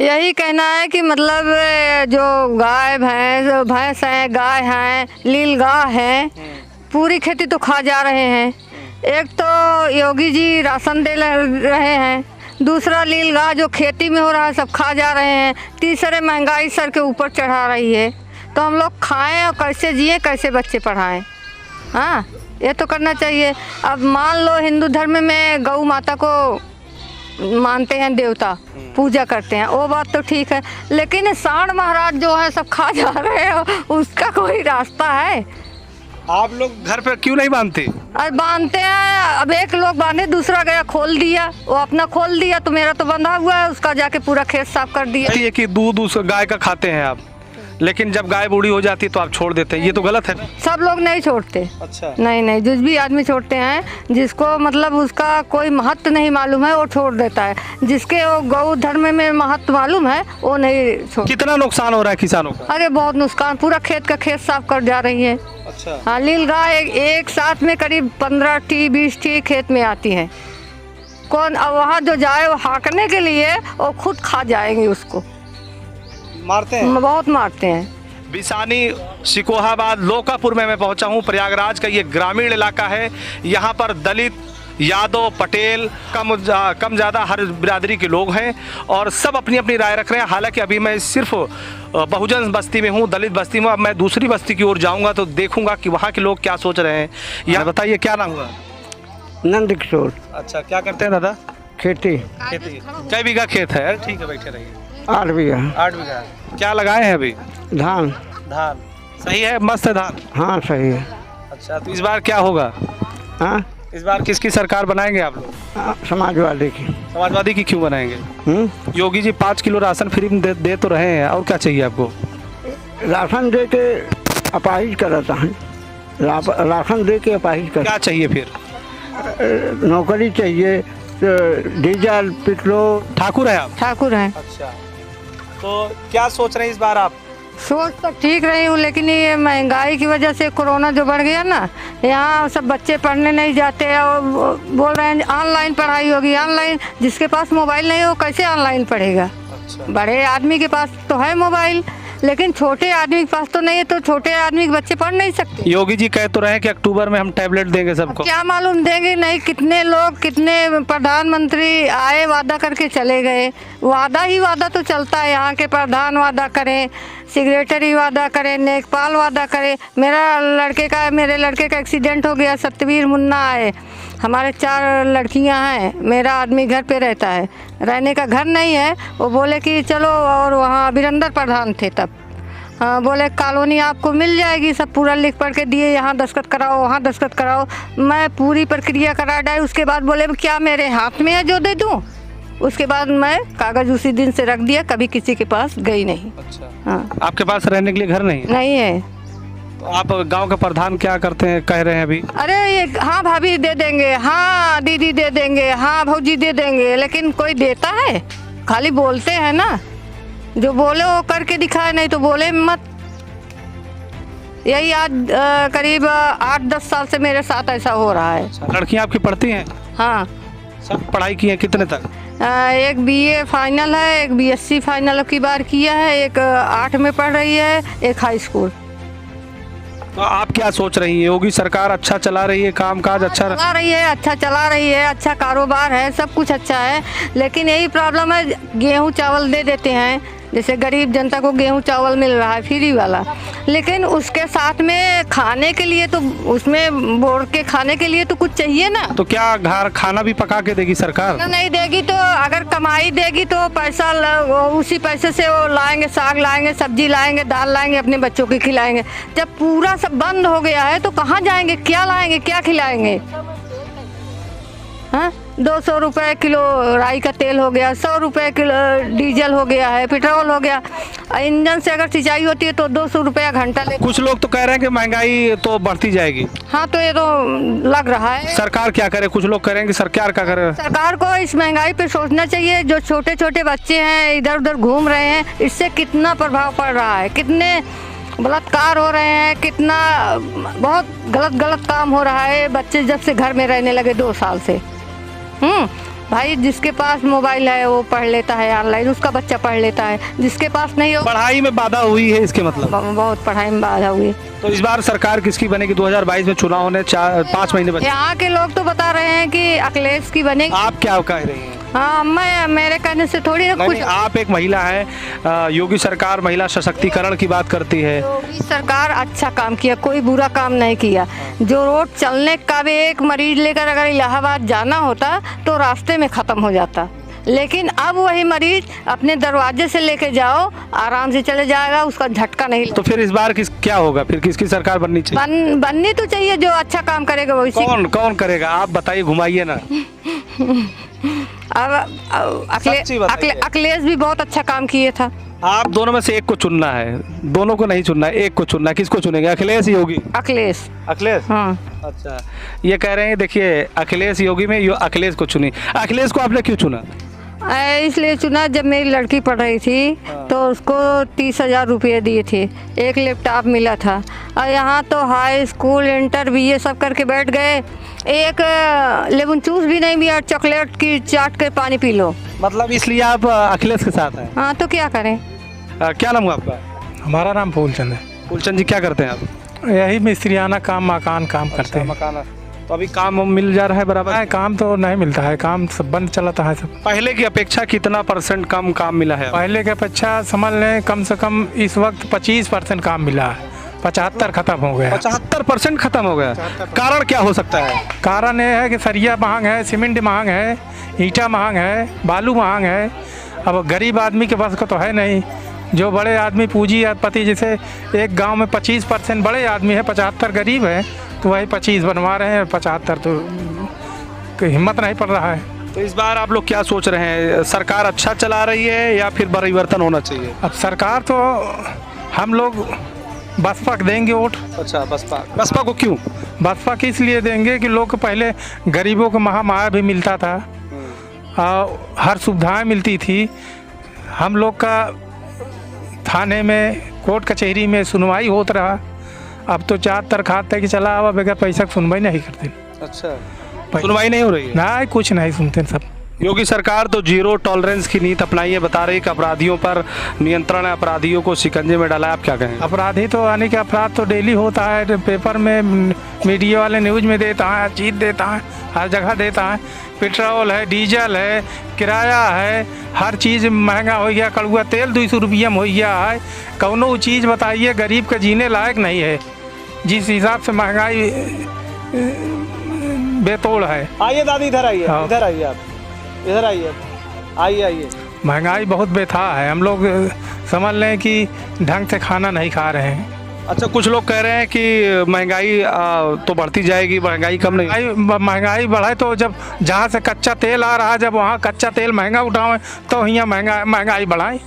यही कहना है कि मतलब जो गाय भैंस हैं, गाय हैं, नीलगाय हैं, पूरी खेती तो खा जा रहे हैं। एक तो योगी जी राशन दे रहे हैं, दूसरा नीलगाय जो खेती में हो रहा है सब खा जा रहे हैं, तीसरे महंगाई सर के ऊपर चढ़ा रही है। तो हम लोग खाएं और कैसे जिए, कैसे बच्चे पढ़ाएं? हाँ, ये तो करना चाहिए। अब मान लो हिंदू धर्म में गौ माता को मानते हैं, देवता पूजा करते हैं, वो बात तो ठीक है, लेकिन सांड महाराज जो है सब खा जा रहे हैं, उसका कोई रास्ता है? आप लोग घर पे क्यों नहीं बांधते? अरे बांधते हैं, अब एक लोग बांधे, दूसरा गया खोल दिया, वो अपना खोल दिया तो मेरा तो बंधा हुआ है, उसका जाके पूरा खेत साफ कर दिया। ये कि दूध उस गाय का खाते हैं आप, लेकिन जब गाय बूढ़ी हो जाती है तो आप छोड़ देते हैं, ये तो गलत है ना? सब लोग नहीं छोड़ते। अच्छा। नहीं, जिस भी आदमी छोड़ते हैं, जिसको मतलब उसका कोई महत्व नहीं मालूम है वो छोड़ देता है, जिसके वो गौ धर्म में महत्व मालूम है वो नहीं छोड़। कितना नुकसान हो रहा है किसानों का? अरे बहुत नुकसान, पूरा खेत का खेत साफ कर जा रही है। अच्छा। हाँ, नीलगाय एक साथ में करीब 15-20 खेत में आती है। कौन अब वहाँ जो जाए वो हाँकने के लिए वो खुद खा जाएंगे, उसको मारते हैं, बहुत मारते हैं। बिसानी शिकोहाबाद लोकापुर में मैं पहुंचा हूं। प्रयागराज का ये ग्रामीण इलाका है। यहाँ पर दलित, यादव, पटेल कम ज़्यादा हर बिरादरी के लोग हैं और सब अपनी अपनी राय रख रहे हैं। हालांकि अभी मैं सिर्फ बहुजन बस्ती में हूँ, दलित बस्ती में। अब मैं दूसरी बस्ती की ओर जाऊँगा तो देखूँगा कि वहाँ के लोग क्या सोच रहे हैं। यहाँ बताइए, क्या नाम हुआ? नंद किशोर। अच्छा, क्या करते हैं दादा? खेती। कै बीघा खेत है? ठीक है, बैठे रहिए। 8 बीघा। 8 बीघा। क्या लगाए हैं अभी? धान। धान सही है, मस्त है धान। हाँ सही है। अच्छा, तो इस बार क्या होगा? हाँ, इस बार किसकी सरकार बनाएंगे आप लोग? समाजवादी की। समाजवादी की क्यों बनाएंगे? Yogi ji 5 kilo ration free में दे तो रहे हैं, और क्या चाहिए आपको? राशन दे के अपाहिज कराता है, राशन दे के अपाहिज कर। क्या चाहिए फिर? नौकरी चाहिए, डीजल पेट्रोल। ठाकुर है आप? ठाकुर हैं। अच्छा, तो क्या सोच रहे हैं इस बार आप? सोच तो ठीक रही हूँ, लेकिन ये महंगाई की वजह से कोरोना जो बढ़ गया ना, यहाँ सब बच्चे पढ़ने नहीं जाते और बोल रहे हैं ऑनलाइन पढ़ाई होगी। ऑनलाइन, जिसके पास मोबाइल नहीं हो कैसे ऑनलाइन पढ़ेगा? अच्छा। बड़े आदमी के पास तो है मोबाइल, लेकिन छोटे आदमी के पास तो नहीं है, तो छोटे आदमी के बच्चे पढ़ नहीं सकते। योगी जी कह तो रहे हैं कि अक्टूबर में हम टैबलेट देंगे सबको। क्या मालूम देंगे नहीं? कितने लोग, कितने प्रधानमंत्री आए, वादा करके चले गए। वादा ही वादा तो चलता है। यहाँ के प्रधान वादा करें, सेक्रेटरी वादा करें, लेखपाल वादा करे। मेरे लड़के का एक्सीडेंट हो गया, सतवीर मुन्ना आए। हमारे 4 लड़कियां हैं, मेरा आदमी घर पे रहता है, रहने का घर नहीं है। वो बोले कि चलो, और वहाँ वीरेंद्र प्रधान थे तब। हाँ, बोले कॉलोनी आपको मिल जाएगी, सब पूरा लिख पढ़ के दिए, यहाँ दस्तखत कराओ, वहाँ दस्तखत कराओ। मैं पूरी प्रक्रिया करा डाली। उसके बाद बोले क्या मेरे हाथ में है जो दे दूँ? उसके बाद मैं कागज़ उसी दिन से रख दिया, कभी किसी के पास गई नहीं। अच्छा। हाँ। आपके पास रहने के लिए घर नहीं है? नहीं है। तो आप गांव के प्रधान क्या करते हैं, कह रहे हैं अभी? अरे ये हाँ भाभी दे देंगे, हाँ दीदी दे देंगे, हाँ भौजी दे देंगे, लेकिन कोई देता है? खाली बोलते हैं ना, जो बोले वो करके दिखाए, नहीं तो बोले मत। यही आज करीब 8-10 साल से मेरे साथ ऐसा हो रहा है। लड़कियां आपकी पढ़ती हैं? हाँ, सब पढ़ाई की है? कितने तक? एक BA फाइनल है, एक BSc फाइनल की बार किया है, एक 8 में पढ़ रही है, एक हाई स्कूल। तो आप क्या सोच रही हैं? योगी सरकार अच्छा चला रही है, काम काज अच्छा चला रही है? अच्छा चला रही है, अच्छा कारोबार है, सब कुछ अच्छा है, लेकिन यही प्रॉब्लम है, गेहूं चावल दे देते हैं, जैसे गरीब जनता को गेहूं चावल मिल रहा है फ्री वाला, लेकिन उसके साथ में खाने के लिए तो, उसमें बोर के खाने के लिए तो कुछ चाहिए ना। तो क्या घर खाना भी पका के देगी सरकार? नहीं देगी तो, अगर कमाई देगी तो पैसा उसी पैसे से वो लाएंगे, साग लाएंगे, सब्जी लाएंगे, दाल लाएंगे, अपने बच्चों को खिलाएंगे। जब पूरा सब बंद हो गया है तो कहाँ जाएंगे, क्या लाएंगे, क्या खिलाएंगे? हाँ, 200 रुपये किलो राई का तेल हो गया, 100 रुपये किलो डीजल हो गया है, पेट्रोल हो गया। इंजन से अगर सिंचाई होती है तो 200 रुपया घंटा ले। कुछ लोग तो कह रहे हैं कि महंगाई तो बढ़ती जाएगी। हाँ, तो ये तो लग रहा है। सरकार क्या करे? कुछ लोग कह रहे हैं कि सरकार क्या करे? सरकार को इस महंगाई पे सोचना चाहिए। जो छोटे छोटे बच्चे हैं इधर उधर घूम रहे हैं, इससे कितना प्रभाव पड़ रहा है, कितने बलात्कार हो रहे हैं, कितना बहुत गलत काम हो रहा है। बच्चे जब से घर में रहने लगे 2 साल से, भाई जिसके पास मोबाइल है वो पढ़ लेता है ऑनलाइन, उसका बच्चा पढ़ लेता है, जिसके पास नहीं हो पढ़ाई में बाधा हुई है इसके मतलब। बहुत पढ़ाई में बाधा हुई। तो इस बार सरकार किसकी बनेगी? 2022 में चुनाव होने 5 महीने बचे। यहाँ के लोग तो बता रहे हैं कि अखिलेश की बनेगी। आप क्या कह रही हैं? हाँ, मैं मेरे कहने से थोड़ी ना नहीं, कुछ। नहीं, आप एक महिला हैं, योगी सरकार महिला सशक्तिकरण की बात करती है। योगी सरकार अच्छा काम किया, कोई बुरा काम नहीं किया। जो रोड चलने का भी एक मरीज लेकर अगर इलाहाबाद जाना होता तो रास्ते में ख़त्म हो जाता, लेकिन अब वही मरीज अपने दरवाजे से लेके जाओ आराम से चले जाएगा, उसका झटका नहीं। तो फिर इस बार क्या होगा? फिर किसकी सरकार बननी चाहिए? बननी तो चाहिए, जो अच्छा काम करेगा वही। कौन करेगा? आप बताइए, घुमाइए ना। अब अखिलेश भी बहुत अच्छा काम किए था। आप दोनों में से एक को चुनना है, दोनों को नहीं चुनना है, एक को चुनना है। किसको चुनेंगे? अखिलेश योगी? अखिलेश। हाँ। अच्छा, ये कह रहे हैं देखिए अखिलेश योगी में अखिलेश को चुनी। अखिलेश को आपने क्यों चुना? इसलिए चुना, जब मेरी लड़की पढ़ रही थी तो उसको 30,000 रुपये दिए थे, एक लैपटॉप मिला था, और यहाँ तो हाई स्कूल इंटर BA सब करके बैठ गए, एक लेमन जूस भी नहीं मिला, चॉकलेट की चाट के पानी पी लो। मतलब इसलिए आप अखिलेश के साथ हैं? हाँ, तो क्या करें। क्या नाम हुआ आपका? हमारा नाम फूलचंद है। फूलचंद जी, क्या करते हैं आप? यही मिस्त्रियाना काम, मकान काम करते हैं। मकान। तो अभी काम मिल जा रहा है बराबर? नहीं, काम तो नहीं मिलता है, काम सब बंद चलाता है सब। पहले की अपेक्षा कितना % कम काम मिला है? पहले के अपेक्षा समझ लें कम से कम इस वक्त 25% काम मिला है, 75 खत्म हो गया। 75% खत्म हो गया। कारण क्या हो सकता है? कारण ये है कि सरिया महंग है, सीमेंट महंग है, ईंटा महंग है, बालू महंग है। अब गरीब आदमी के बस का तो है नहीं। जो बड़े आदमी पूंजीपति, जैसे एक गांव में 25% बड़े आदमी है, 75 गरीब है, तो वही 25 बनवा रहे हैं, 75 तो हिम्मत नहीं पड़ रहा है। तो इस बार आप लोग क्या सोच रहे हैं? सरकार अच्छा चला रही है या फिर परिवर्तन होना चाहिए? अब सरकार तो हम लोग बसपा को देंगे वोट। अच्छा, बसपा को क्यों? बसपा की इसलिए देंगे कि लोग पहले गरीबों को महामाया भी मिलता था और हर सुविधाएं मिलती थी। हम लोग का थाने में, कोर्ट कचहरी में सुनवाई होता रहा। अब तो 4 दरखास्त है कि चला अब बगैर पैसा की सुनवाई नहीं करते। अच्छा, सुनवाई नहीं हो रही है? नहीं, कुछ नहीं सुनते सब। योगी सरकार तो 0 टॉलरेंस की नीति अपनाई है, बता रही कि अपराधियों पर नियंत्रण है, अपराधियों को शिकंजे में डाला है। आप क्या कहें? अपराधी तो यानी कि अपराध तो डेली होता है, पेपर में, मीडिया वाले न्यूज़ में देता है, चीज देता है, हर जगह देता है। पेट्रोल है, डीजल है, किराया है, हर चीज़ महंगा हो गया। कड़ुआ तेल 200 रुपया में हो गया है। कौनो चीज़ बताइए गरीब का जीने लायक नहीं है, जिस हिसाब से महंगाई बेतोड़ है। आइए दादी, इधर आइए, इधर आइए, आप इधर आइए, आइए। महंगाई बहुत बेथा है। हम लोग समझ लें कि ढंग से खाना नहीं खा रहे हैं। अच्छा, कुछ लोग कह रहे हैं कि महंगाई तो बढ़ती जाएगी, महंगाई कम नहीं। महंगाई बढ़े तो जब जहाँ से कच्चा तेल आ रहा है, जब वहाँ कच्चा तेल महंगा उठाएं तो यहाँ महंगाई बढ़ाएं।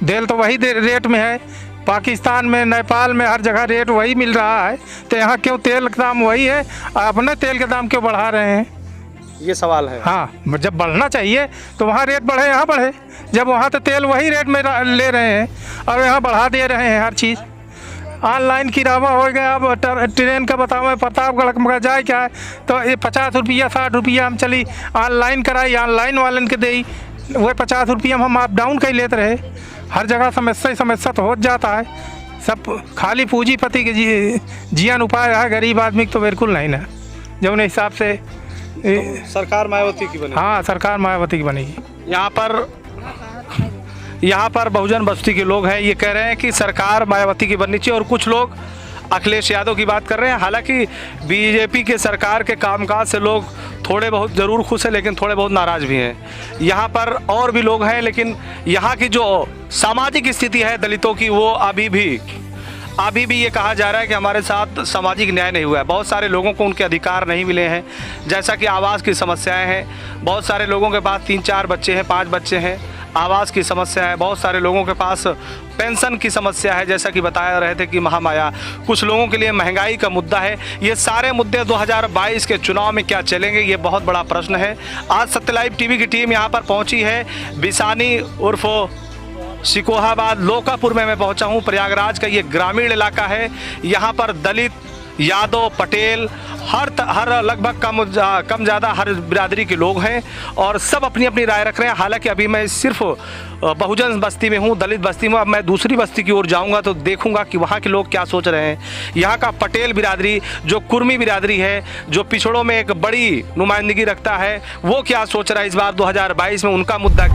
तेल तो वही रेट में है, पाकिस्तान में, नेपाल में, हर जगह रेट वही मिल रहा है, तो यहाँ क्यों तेल का दाम वही है, अपने तेल के दाम क्यों बढ़ा रहे हैं? ये सवाल है। हाँ, जब बढ़ना चाहिए तो वहाँ रेट बढ़े, यहाँ बढ़े। जब वहाँ तो तेल वही रेट में ले रहे हैं और यहाँ बढ़ा दे रहे हैं हर चीज़। ऑनलाइन किराया हो गया। अब ट्रेन का बताओ, प्रतापगढ़ का जाए क्या है तो ये 50 रुपया 60 रुपया हम चली ऑनलाइन कराई, ऑनलाइन वालन के दी, वही 50 रुपया हम अप डाउन कर लेते रहे। हर जगह समस्या तो हो जाता है। सब खाली पूंजीपति के जीवन उपाय है, गरीब आदमी तो बिल्कुल नहीं ना। जो उन हिसाब से तो सरकार मायावती की बनेगी। हाँ, सरकार मायावती की बनेगी। यहाँ पर बहुजन बस्ती के लोग हैं, ये कह रहे हैं कि सरकार मायावती की बननी चाहिए, और कुछ लोग अखिलेश यादव की बात कर रहे हैं। हालांकि बीजेपी के सरकार के कामकाज से लोग थोड़े बहुत ज़रूर खुश हैं, लेकिन थोड़े बहुत नाराज़ भी हैं। यहाँ पर और भी लोग हैं, लेकिन यहाँ की जो सामाजिक स्थिति है दलितों की, वो अभी भी ये कहा जा रहा है कि हमारे साथ सामाजिक न्याय नहीं हुआ है। बहुत सारे लोगों को उनके अधिकार नहीं मिले हैं, जैसा कि आवास की समस्याएं हैं। बहुत सारे लोगों के पास 3-4 बच्चे हैं, 5 बच्चे हैं, आवास की समस्या है। बहुत सारे लोगों के पास पेंशन की समस्या है, जैसा कि बताया रहे थे कि महामाया। कुछ लोगों के लिए महंगाई का मुद्दा है। ये सारे मुद्दे 2022 के चुनाव में क्या चलेंगे, ये बहुत बड़ा प्रश्न है। आज सत्य लाइव टीवी की टीम यहाँ पर पहुँची है। बिसानी उर्फ सिकोहाबाद लोकापुर में मैं पहुंचा हूं। प्रयागराज का ये ग्रामीण इलाका है। यहाँ पर दलित, यादव, पटेल हर लगभग कम ज़्यादा हर बिरादरी के लोग हैं और सब अपनी अपनी राय रख रहे हैं। हालांकि अभी मैं सिर्फ बहुजन बस्ती में हूँ, दलित बस्ती में। अब मैं दूसरी बस्ती की ओर जाऊँगा तो देखूँगा कि वहाँ के लोग क्या सोच रहे हैं। यहाँ का पटेल बिरादरी, जो कुर्मी बिरादरी है, जो पिछड़ों में एक बड़ी नुमाइंदगी रखता है, वो क्या सोच रहा है इस बार 2022 में, उनका मुद्दा